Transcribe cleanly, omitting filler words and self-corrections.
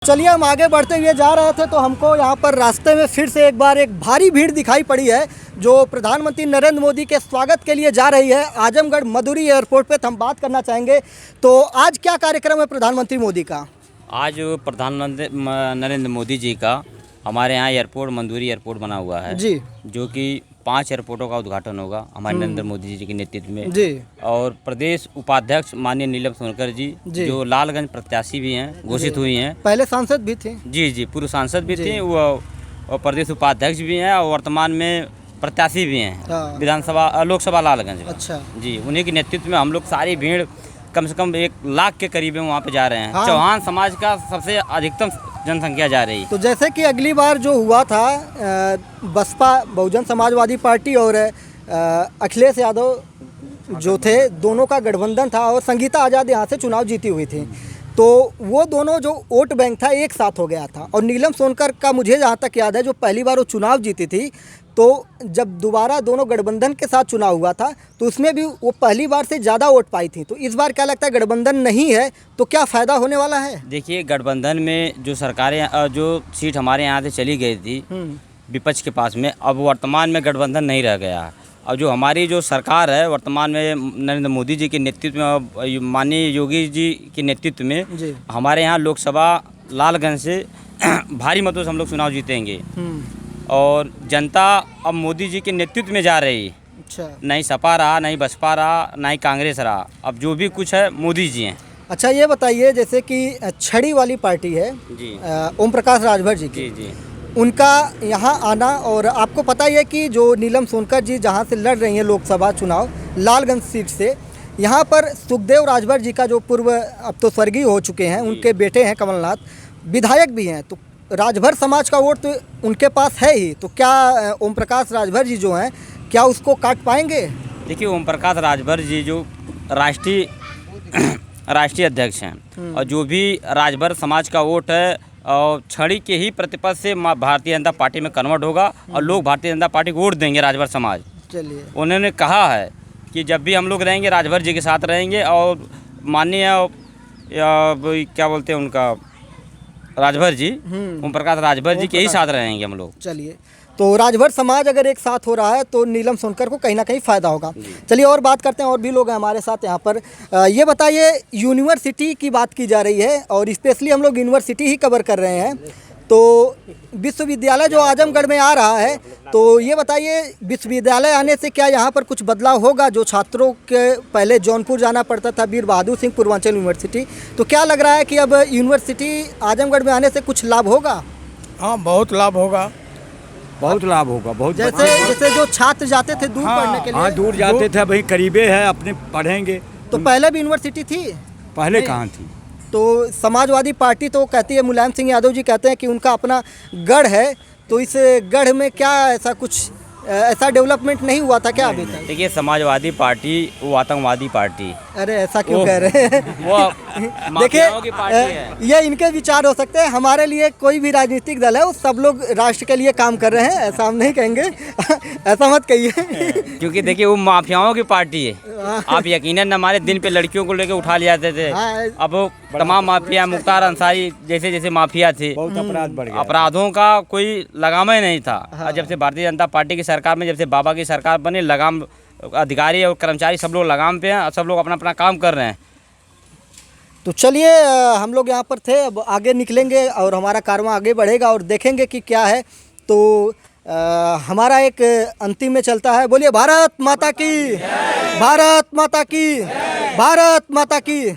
चलिए हम आगे बढ़ते हुए जा रहे थे तो हमको यहाँ पर रास्ते में फिर से एक बार एक भारी भीड़ दिखाई पड़ी है जो प्रधानमंत्री नरेंद्र मोदी के स्वागत के लिए जा रही है आजमगढ़ मधुरी एयरपोर्ट पे। तो हम बात करना चाहेंगे तो आज क्या कार्यक्रम है प्रधानमंत्री मोदी का? आज प्रधानमंत्री नरेंद्र मोदी जी का हमारे यहाँ एयरपोर्ट मधुरी एयरपोर्ट बना हुआ है जी, जो कि 5 एयरपोर्टों का उद्घाटन होगा हमारे नरेंद्र मोदी जी के नेतृत्व में जी, और प्रदेश उपाध्यक्ष माननीय नीलम सोनकर जी जी। जो लालगंज प्रत्याशी भी हैं, घोषित हुई हैं। पहले सांसद भी थे। जी, पूर्व सांसद भी जी। थे वो और प्रदेश उपाध्यक्ष भी हैं और वर्तमान में प्रत्याशी भी हैं हाँ। विधानसभा लोकसभा लालगंज में। अच्छा जी, उन्हीं के नेतृत्व में हम लोग सारी भीड़ कम से कम 1 लाख के करीब वहाँ पे जा रहे हैं। हाँ। चौहान समाज का सबसे अधिकतम जनसंख्या जा रही है। तो जैसे कि अगली बार जो हुआ था बसपा बहुजन समाजवादी पार्टी और अखिलेश यादव जो थे दोनों का गठबंधन था और संगीता आज़ाद यहाँ से चुनाव जीती हुई थी, तो वो दोनों जो वोट बैंक था एक साथ हो गया था। और नीलम सोनकर का मुझे जहाँ तक याद है जो पहली बार वो चुनाव जीती थी, तो जब दोबारा दोनों गठबंधन के साथ चुनाव हुआ था तो उसमें भी वो पहली बार से ज़्यादा वोट पाई थी। तो इस बार क्या लगता है गठबंधन नहीं है तो क्या फ़ायदा होने वाला है? देखिए, गठबंधन में जो सरकारें जो सीट हमारे यहाँ से चली गई थी विपक्ष के पास में, अब वर्तमान में गठबंधन नहीं रह गया है। अब जो हमारी जो सरकार है वर्तमान में नरेंद्र मोदी जी के नेतृत्व में, माननीय योगी जी के नेतृत्व में जी। हमारे यहाँ लोकसभा लालगंज से भारी मतों से हम लोग चुनाव जीतेंगे और जनता अब मोदी जी के नेतृत्व में जा रही है। अच्छा नहीं सपा रहा, नहीं बसपा रहा, नहीं कांग्रेस रहा, अब जो भी कुछ है मोदी जी हैं। अच्छा, ये बताइए जैसे कि छड़ी वाली पार्टी है जी ओम प्रकाश राजभर जी की, जी उनका यहाँ आना, और आपको पता ही है कि जो नीलम सोनकर जी जहाँ से लड़ रही हैं लोकसभा चुनाव लालगंज सीट से, यहाँ पर सुखदेव राजभर जी का जो पूर्व अब तो स्वर्गीय हो चुके हैं उनके बेटे हैं कमलनाथ, विधायक भी हैं, तो राजभर समाज का वोट तो उनके पास है ही। तो क्या ओम प्रकाश राजभर जी जो हैं क्या उसको काट पाएंगे? देखिए, ओम प्रकाश राजभर जी जो राष्ट्रीय अध्यक्ष हैं और जो भी राजभर समाज का वोट है और छड़ी के ही प्रतिपक्ष से भारतीय जनता पार्टी में कन्वर्ट होगा और लोग भारतीय जनता पार्टी को वोट देंगे राजभर समाज। चलिए, उन्होंने कहा है कि जब भी हम लोग रहेंगे राजभर जी के साथ रहेंगे और माननीय क्या बोलते हैं उनका राजभर जी, ओम प्रकाश राजभर जी के ही साथ रहेंगे हम लोग। चलिए, तो राजभर समाज अगर एक साथ हो रहा है तो नीलम सोनकर को कहीं ना कहीं फ़ायदा होगा। चलिए और बात करते हैं, और भी लोग हैं हमारे साथ यहाँ पर। ये बताइए, यूनिवर्सिटी की बात की जा रही है और स्पेशली हम लोग यूनिवर्सिटी ही कवर कर रहे हैं, तो विश्वविद्यालय जो आजमगढ़ में आ रहा है, तो ये बताइए विश्वविद्यालय आने से क्या यहाँ पर कुछ बदलाव होगा? जो छात्रों के पहले जौनपुर जाना पड़ता था वीर बहादुर सिंह पूर्वांचल यूनिवर्सिटी, तो क्या लग रहा है कि अब यूनिवर्सिटी आजमगढ़ में आने से कुछ लाभ होगा? हाँ, बहुत लाभ होगा, बहुत लाभ होगा। बहुत जैसे जो छात्र जाते थे दूर पढ़ने के लिए, हाँ, दूर जाते थे, भाई करीबे है, अपने पढ़ेंगे। तो पहले भी यूनिवर्सिटी थी? पहले कहाँ थी? तो समाजवादी पार्टी तो कहती है, मुलायम सिंह यादव जी कहते हैं कि उनका अपना गढ़ है, तो इस गढ़ में क्या ऐसा डेवलपमेंट नहीं हुआ था क्या अभी तक? देखिए, समाजवादी पार्टी वो आतंकवादी पार्टी। अरे ऐसा क्यों कह रहे हैं? वो माफियाओं की पार्टी है। देखिए, ये इनके विचार हो सकते हैं, हमारे लिए कोई भी राजनीतिक दल है वो सब लोग राष्ट्र के लिए काम कर रहे हैं, ऐसा हम नहीं कहेंगे। ऐसा मत कहिए। क्योंकि देखिए वो माफियाओं की पार्टी है। आप यकीनन हमारे दिन पे लड़कियों को लेकर उठा ले जाते थे, अब वो तमाम माफिया, मुख्तार अंसारी जैसे जैसे माफिया थे, बहुत अपराध बढ़ गया। अपराधों का कोई लगाम ही नहीं था। और जब से भारतीय जनता पार्टी की सरकार में, जब से बाबा की सरकार बनी, लगाम अधिकारी और कर्मचारी सब लोग लगाम पे हैं, सब लोग अपना अपना काम कर रहे हैं। तो चलिए, हम लोग यहाँ पर थे, अब आगे निकलेंगे और हमारा कारवां आगे बढ़ेगा और देखेंगे कि क्या है। तो हमारा एक अंतिम में चलता है, बोलिए भारत माता की, भारत माता की, भारत माता की।